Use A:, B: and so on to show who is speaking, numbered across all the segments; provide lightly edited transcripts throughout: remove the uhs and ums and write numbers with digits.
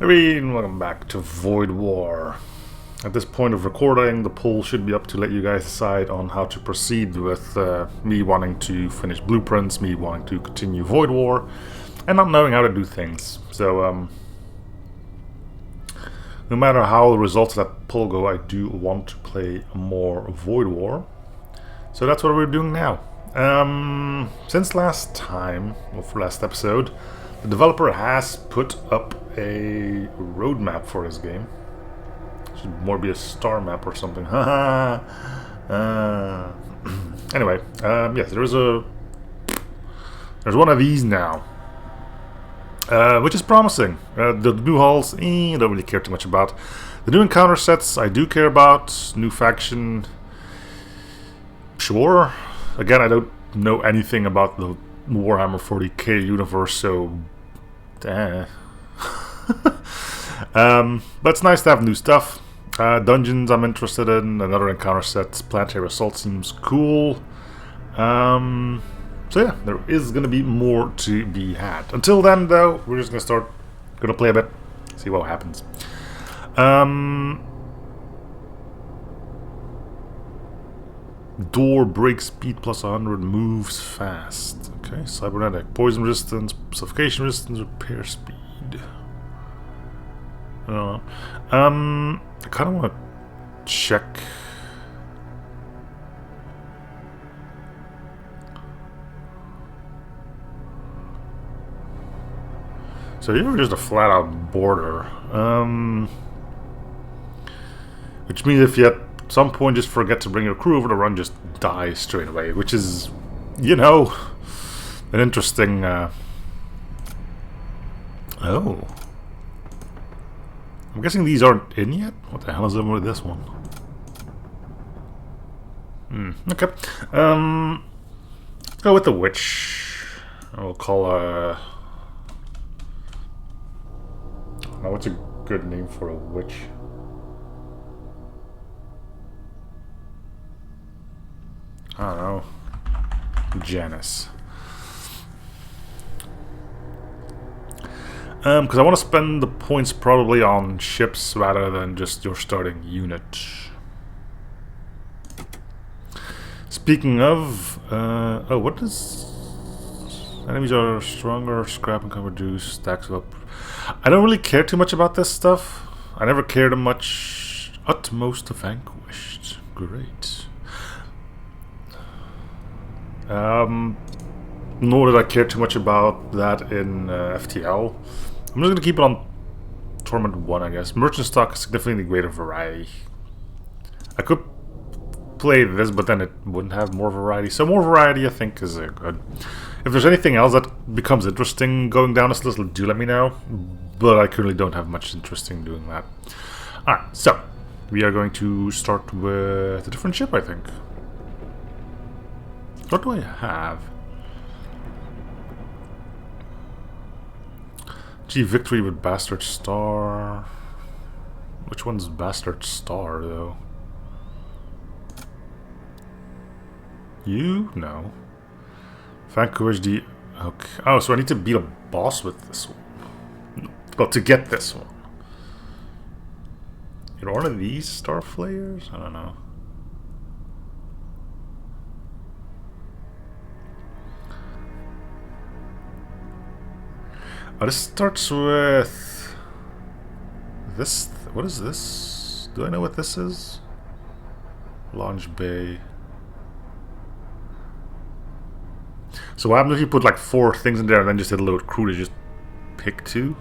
A: Hey, and welcome back to Void War. At this point of recording, the poll should be up to let you guys decide on how to proceed with me wanting to finish blueprints, me wanting to continue Void War, and not knowing how to do things. So, no matter how the results of that poll go, I do want to play more Void War. So that's what we're doing now. Since last time, or for last episode, the developer has put up a roadmap for his game. Should more be a star map or something. Anyway, yes, there's one of these now, which is promising. The new hulls, I don't really care too much about. The new encounter sets, I do care about. New faction, sure. Again, I don't know anything about the Warhammer 40k universe, so but it's nice to have new stuff. Dungeons I'm interested in, another encounter set, planetary assault seems cool. So yeah, there is going to be more to be had. Until then, though, we're just going to play a bit, see what happens. Door break speed plus 100, moves fast. Okay, cybernetic, poison resistance, suffocation resistance, repair speed. I kind of want to check. So here we're just a flat out border. Which means if you at some point just forget to bring your crew over, the run just dies straight away, which is, you know, an interesting oh. I'm guessing these aren't in yet? What the hell is in with this one? Okay. Let's go with the witch. We'll call now what's a good name for a witch? I don't know. Janice. Because I want to spend the points probably on ships rather than just your starting unit. Speaking of, oh, what is... Enemies are stronger, scrap and cover reduce, stacks up. I don't really care too much about this stuff. I never cared much. Utmost vanquished. Great. Nor did I care too much about that in FTL. I'm just going to keep it on Torment 1, I guess. Merchant stock is significantly greater variety. I could play this, but then it wouldn't have more variety. So more variety, I think, is good. If there's anything else that becomes interesting going down this list, do let me know. But I currently don't have much interest in doing that. Alright, so we are going to start with a different ship, I think. What do I have? Gee, victory with Bastard Star. Which one's Bastard Star, though? You? No. Vanquish the... Okay. Oh, so I need to beat a boss with this one. Well, to get this one. You know, one of these Star Flayers? I don't know. Oh, this starts with this. What is this? Do I know what this is? Launch bay. So what happens if you put like 4 things in there and then just hit a load crew to just pick 2?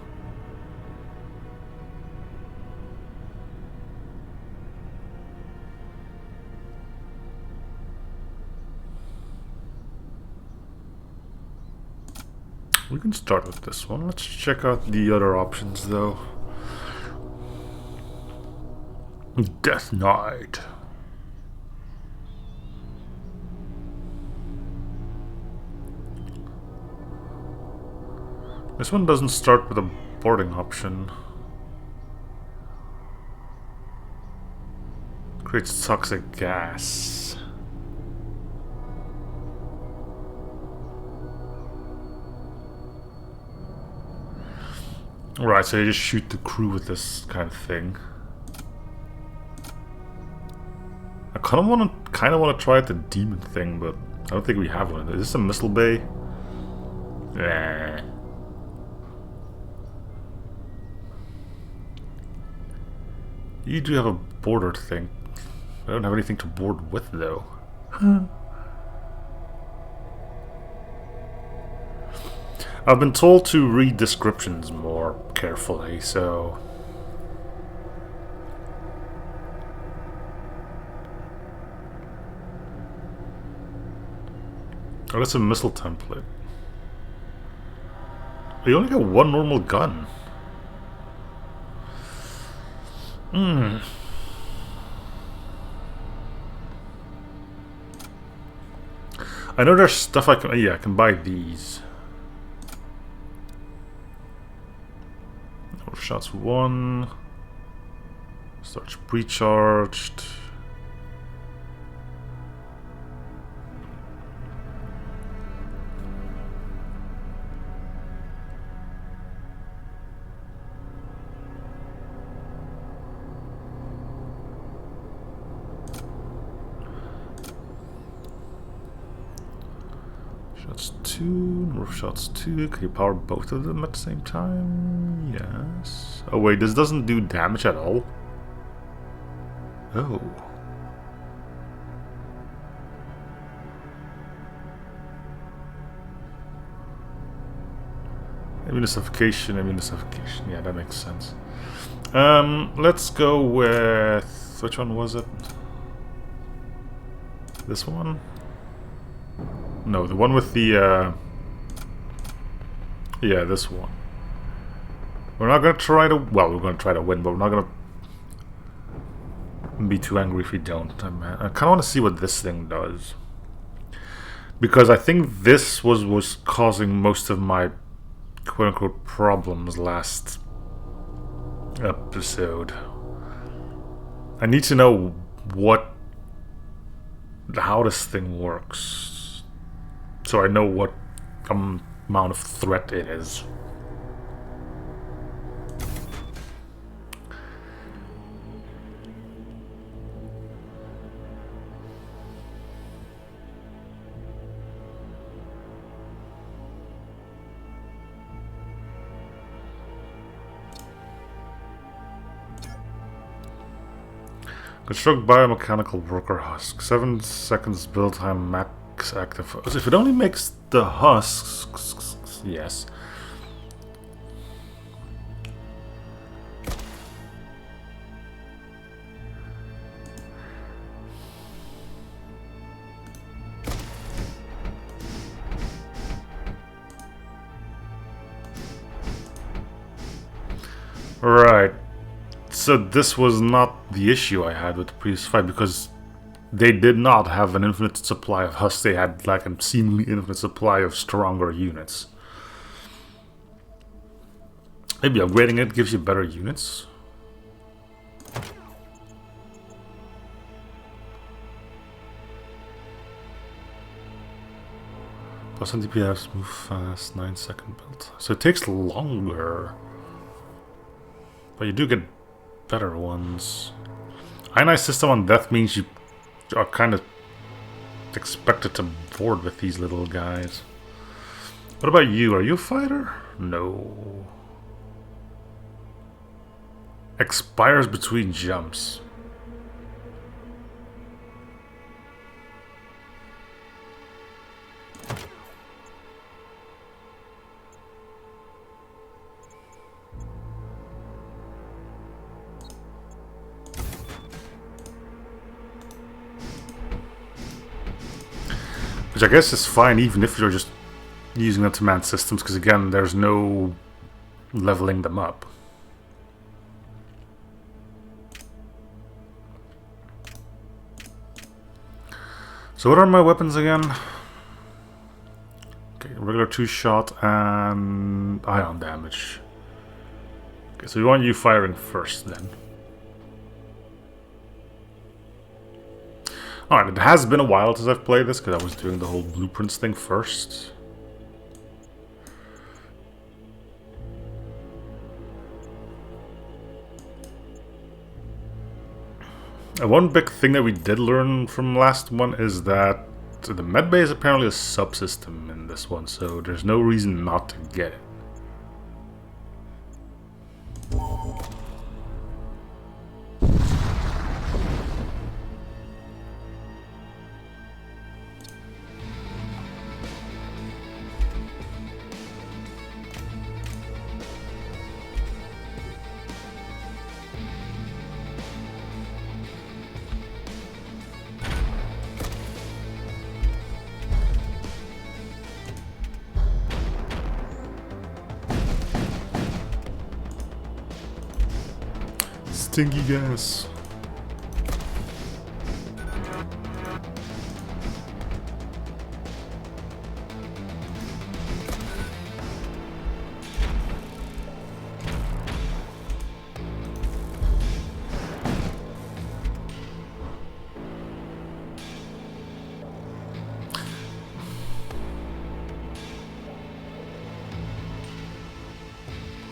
A: We can start with this one. Let's check out the other options, though. Death Knight. This one doesn't start with a boarding option. Creates toxic gas. Right, so you just shoot the crew with this kind of thing. I kind of want to try the demon thing, but I don't think we have one. Is this a missile bay? Nah. You do have a bordered thing. I don't have anything to board with, though. I've been told to read descriptions more carefully, so... Oh, that's a missile template. You only got one normal gun. Hmm. I know there's stuff I can... Yeah, I can buy these. Shots 1. Starts pre-charged. Shots 2, roof shots 2. Can you power both of them at the same time? Yes. Oh wait, this doesn't do damage at all? Oh. Immunosuffocation. Yeah, that makes sense. Let's go with... Which one was it? This one? No, the one with the, yeah, this one. We're not gonna try to... Well, we're gonna try to win, but we're not gonna be too angry if we don't. I kinda wanna see what this thing does. Because I think this was causing most of my quote-unquote problems last episode. I need to know how this thing works, so I know what amount of threat it is. Construct biomechanical worker husk. 7 seconds build time max active. So if it only makes the husks, yes. Right. So this was not the issue I had with the previous fight, because they did not have an infinite supply of husks. They had like a seemingly infinite supply of stronger units. Maybe upgrading it gives you better units. Plus on DPS, move fast, 9-second build. So it takes longer. But you do get better ones. Ionized system on death means you are kind of expected to board with these little guys. What about you? Are you a fighter? No. Expires between jumps. Which I guess is fine even if you're just using them to man systems, because again, there's no leveling them up. So what are my weapons again? Okay, regular 2-shot and ion damage. Okay, so we want you firing first then. Alright, it has been a while since I've played this, because I was doing the whole blueprints thing first. One big thing that we did learn from last one is that the medbay is apparently a subsystem in this one, so there's no reason not to get it. Stinky gas.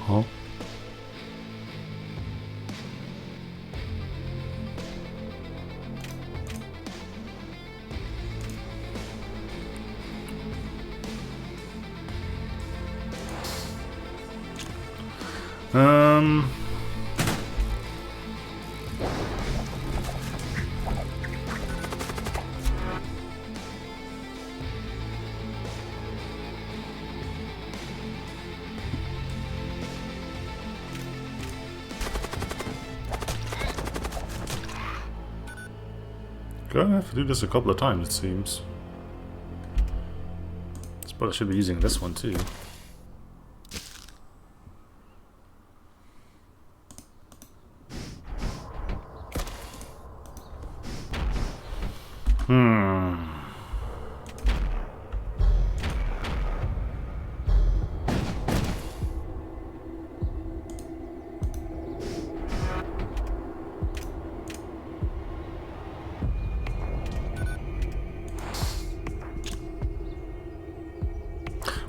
A: Huh? Gonna have to do this a couple of times, it seems. I suppose I should be using this one too.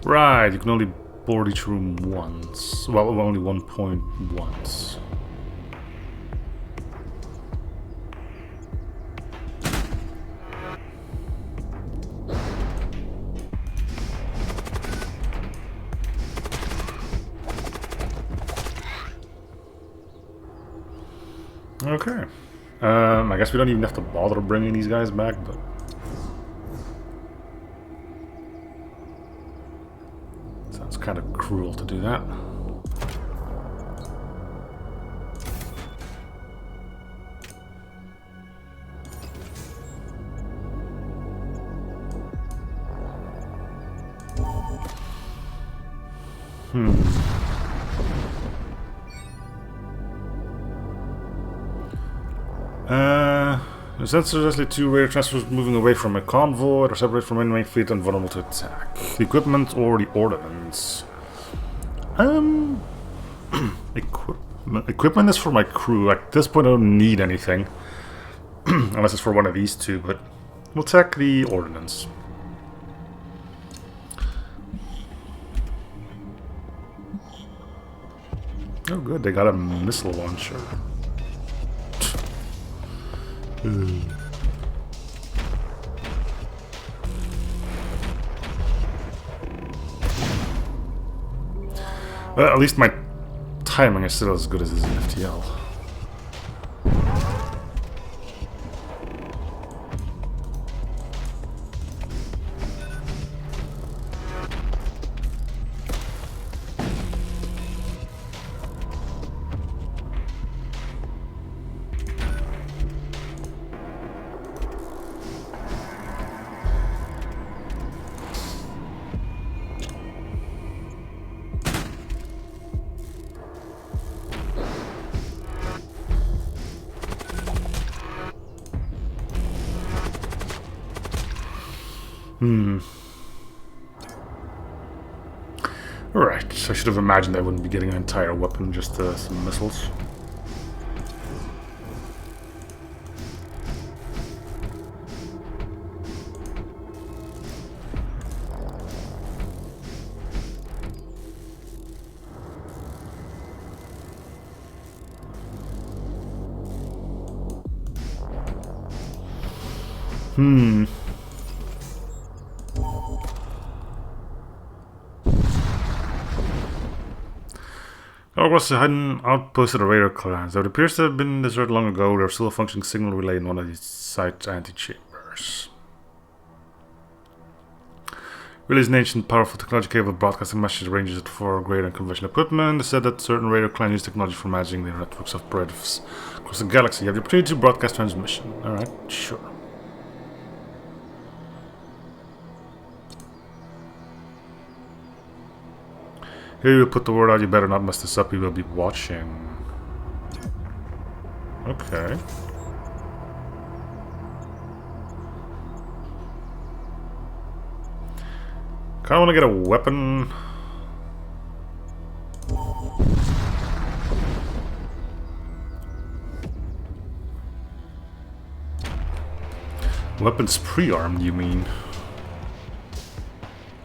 A: Right, you can only board each room once. Well, only one point once. Okay. I guess we don't even have to bother bringing these guys back, but... sounds kind of cruel to do that. The sensors actually two rare transfers moving away from a convoy or separate from enemy fleet and vulnerable to attack. The equipment or the ordnance? Equipment is for my crew. At this point I don't need anything. Unless it's for one of these two, but we'll check the ordnance. Oh good, they got a missile launcher. Well, at least my timing is still as good as it is in FTL. Right, I should have imagined I wouldn't be getting an entire weapon, just some missiles. Hmm. Or was a hidden outpost of the Raider clans. Though it appears to have been deserted long ago, there's still a functioning signal relay in one of these site antechambers. Really is an ancient, powerful technology capable of broadcasting message ranges at far greater than conventional equipment. It said that certain Raider clans use technology for managing their networks of operatives across the galaxy. You have the opportunity to broadcast transmission. Alright, sure. Here you put the word out, you better not mess this up, we will be watching. Okay. Kinda wanna get a weapon. Weapons pre-armed, you mean?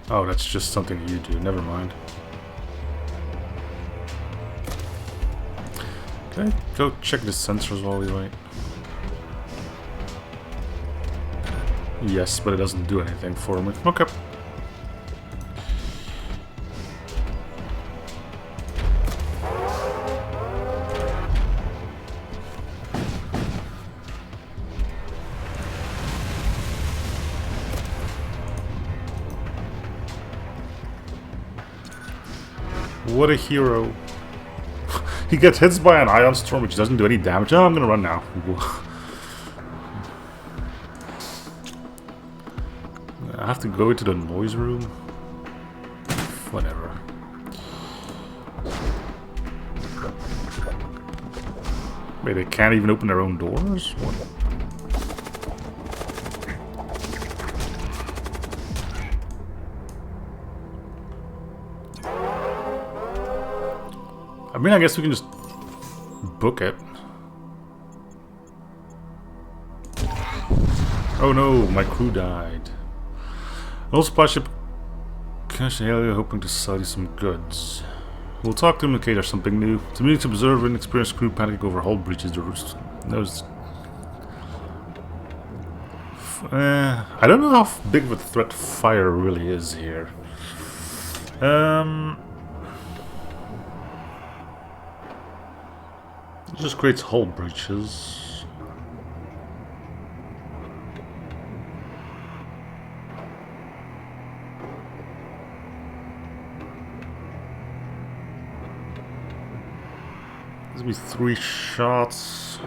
A: Oh, that's just something you do, never mind. Okay, go check the sensors while we wait. Yes, but it doesn't do anything for me. Okay. What a hero. He gets hit by an ion storm which doesn't do any damage. Oh, I'm gonna run now. I have to go into the noise room. Whatever. Wait, they can't even open their own doors? What? I mean, I guess we can just book it. Oh no, my crew died. An old supply ship crashed in Imperial, hoping to sell you some goods. We'll talk to him in case there's something new. To me, to observe an experienced crew panicking over hull breaches. I don't know how big of a threat fire really is here. It just creates hull breaches. There's gonna be 3 shots.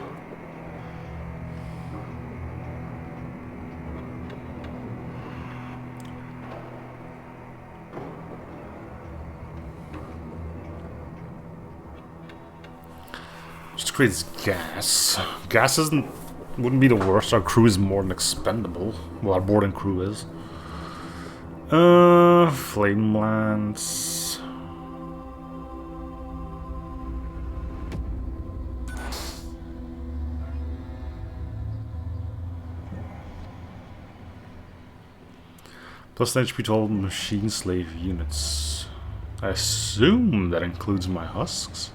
A: Just creates gas. Gas wouldn't be the worst. Our crew is more than expendable. Well, our board and crew is. Flame lance. Plus HP to all machine slave units. I assume that includes my husks.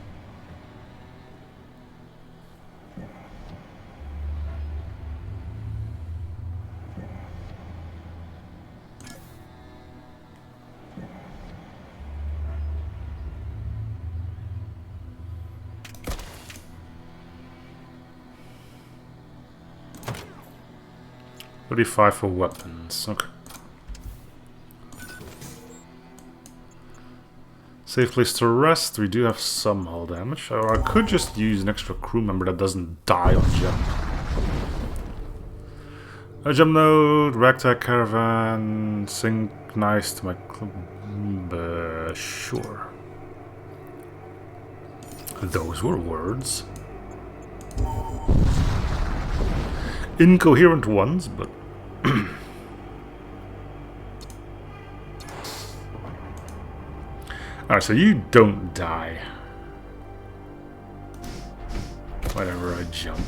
A: $35 for weapons. Okay. Safe place to rest. We do have some hull damage. Or I could just use an extra crew member that doesn't die on jump. A jump node, ragtag caravan, synchronized to my club. Sure. Those were words. Incoherent ones, but... Alright, so you don't die whenever I jump.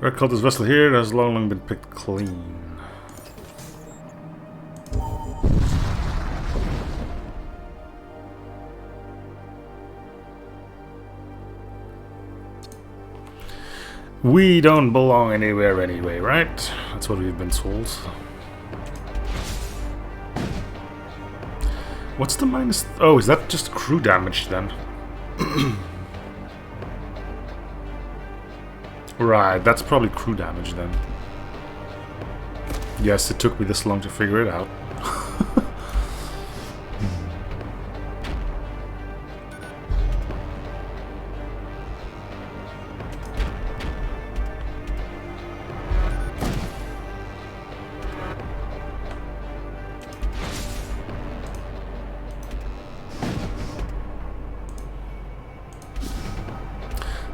A: Red cultist vessel here that has long been picked clean. We don't belong anywhere anyway, right? That's what we've been told. What's the minus... Oh, is that just crew damage then? Right, that's probably crew damage then. Yes, it took me this long to figure it out.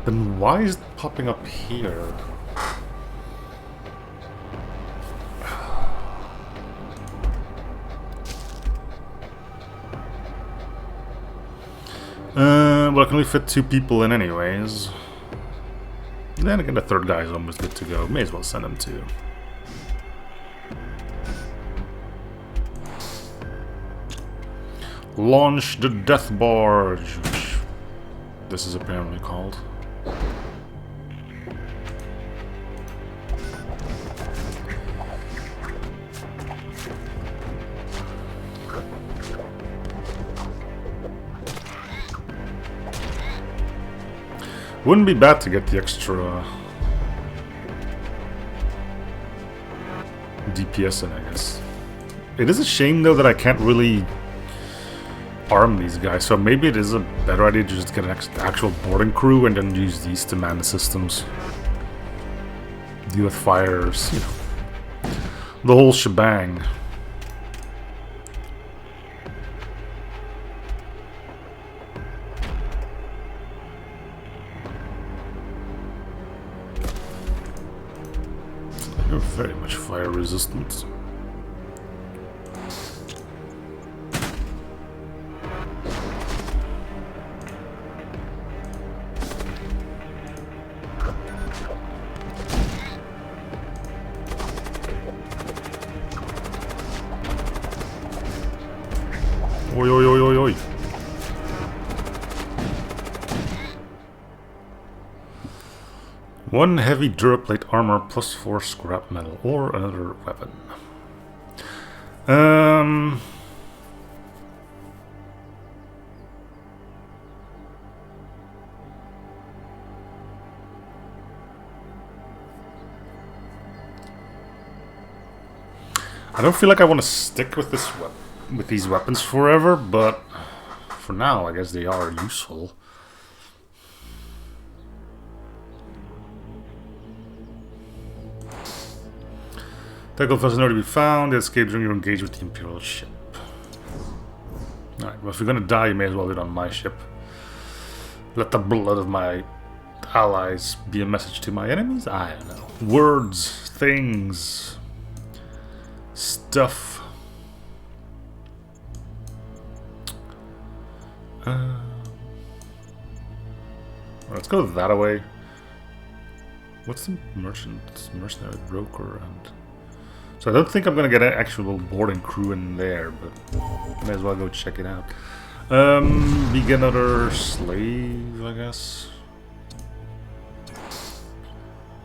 A: Then why is it popping up here? Well, I can only fit 2 people in anyways. Then again, the third guy is almost good to go. May as well send him too. Launch the death barge, which this is apparently called. Wouldn't be bad to get the extra DPS in, I guess. It is a shame though that I can't really arm these guys, so maybe it is a better idea to just get an actual boarding crew and then use these to man the systems. Deal with fires, you know, the whole shebang. You're very much fire resistant. Oi, oi, oi, oi, oi. One heavy duraplate armor plus 4 scrap metal or another weapon. I don't feel like I want to stick with this with these weapons forever, but for now, I guess they are useful. Technical vessel nowhere to be found. They escaped during your engagement with the Imperial ship. Alright, well, if you're gonna die, you may as well do it on my ship. Let the blood of my allies be a message to my enemies? I don't know. Words, things, stuff. Let's go that way. What's the mercenary broker and... So I don't think I'm gonna get an actual boarding crew in there, but may as well go check it out. Be another slave, I guess.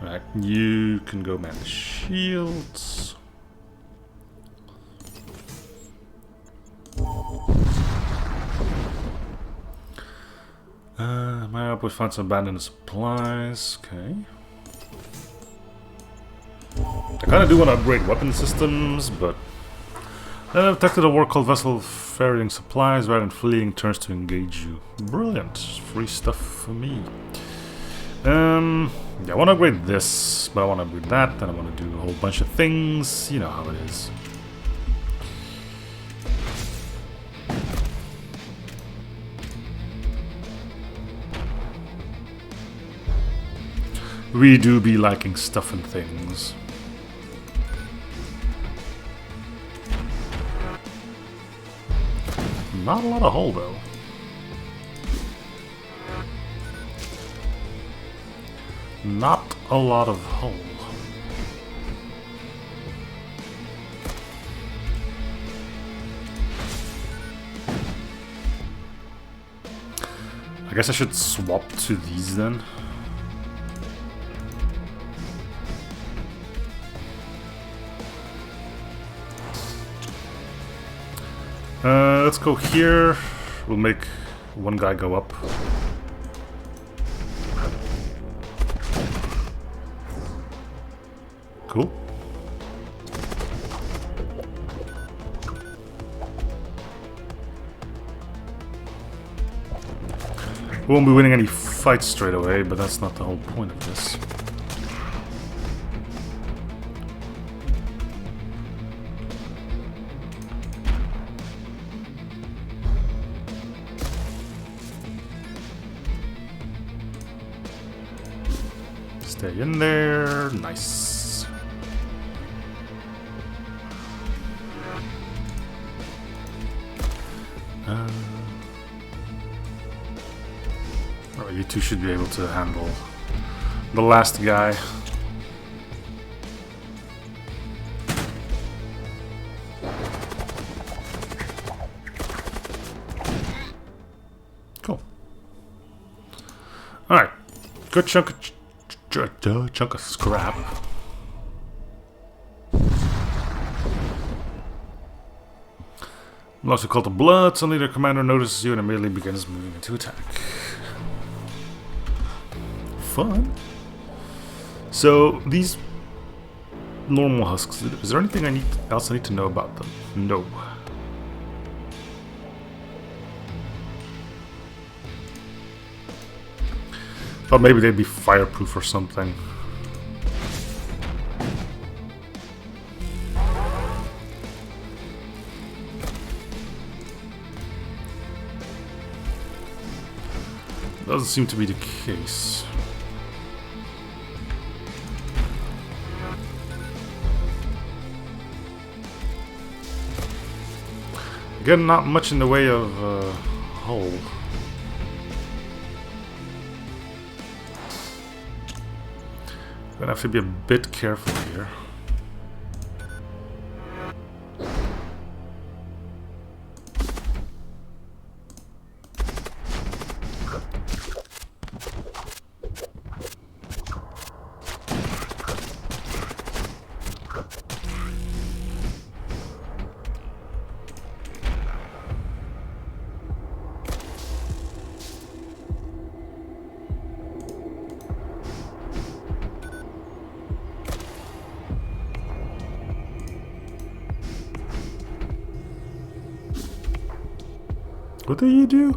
A: Alright, you can go man the shields. My outpost found some abandoned supplies. Okay. I kind of do want to upgrade weapon systems, but I've detected a war called vessel ferrying supplies rather than fleeing turns to engage you. Brilliant. Free stuff for me. Yeah, I want to upgrade this, but I want to upgrade that, then I want to do a whole bunch of things. You know how it is. We do be liking stuff and things. Not a lot of hull though. Not a lot of hull. I guess I should swap to these then. Let's go here. We'll make one guy go up. Cool. We won't be winning any fights straight away, but that's not the whole point of this. Stay in there. Nice. Oh, you two should be able to handle the last guy. Cool. Alright. Good chunk of scrap. Lost a cult of blood. Suddenly their commander notices you and immediately begins moving into attack. Fun. So these normal husks. Is there anything else I need to know about them? No. Thought maybe they'd be fireproof or something. Doesn't seem to be the case. Again, not much in the way of hull. Gonna have to be a bit careful here. What do you do?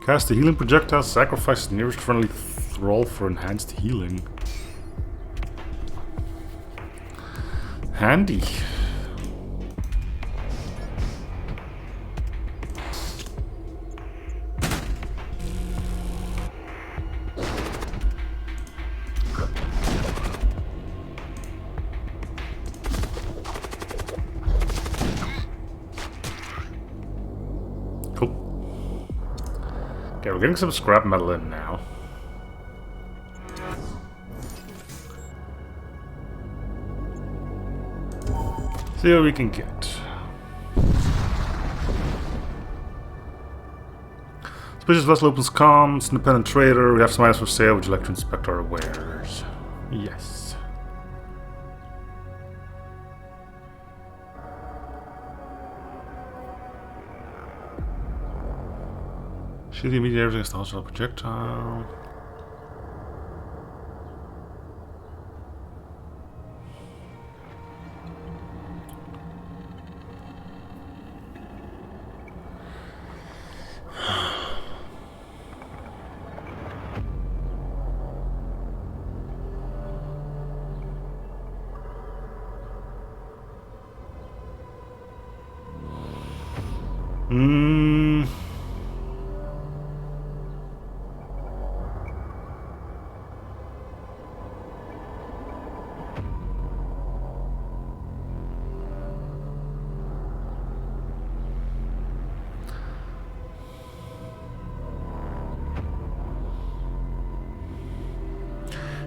A: Cast a healing projectile, sacrifice the nearest friendly thrall for enhanced healing. Handy. Okay, we're getting some scrap metal in now. See what we can get. Suspicious vessel opens comms, independent trader, we have some items for sale, would you like to inspect our wares? Yes. Shoot the immediate air against the hostile projectile.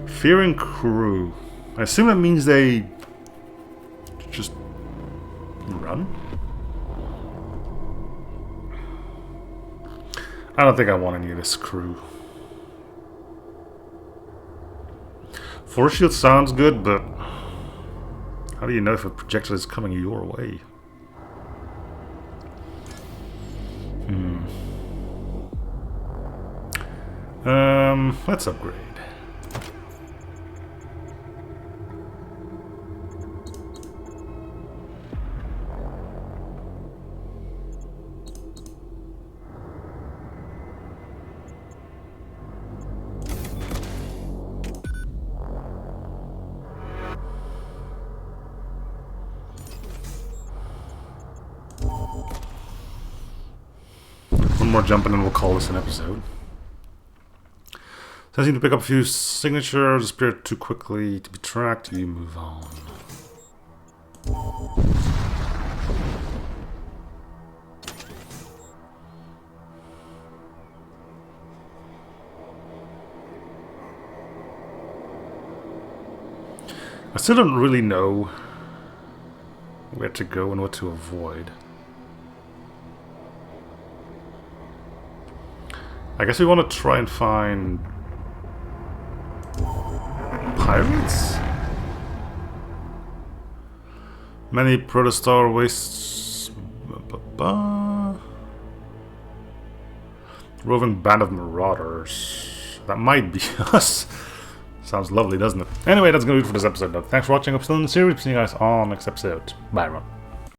A: Fearing crew. I assume that means they just run? I don't think I want any of this crew. Force shield sounds good, but how do you know if a projectile is coming your way? Let's upgrade. One more jump and then we'll call this an episode. So I need to pick up a few signatures, disappeared too quickly to be tracked, you move on. I still don't really know where to go and what to avoid. I guess we want to try and find pirates? Many protostar wastes. Roving band of marauders. That might be us. Sounds lovely, doesn't it? Anyway, that's going to be it for this episode, though. Thanks for watching. I'm still in the series. See you guys on next episode. Bye, everyone.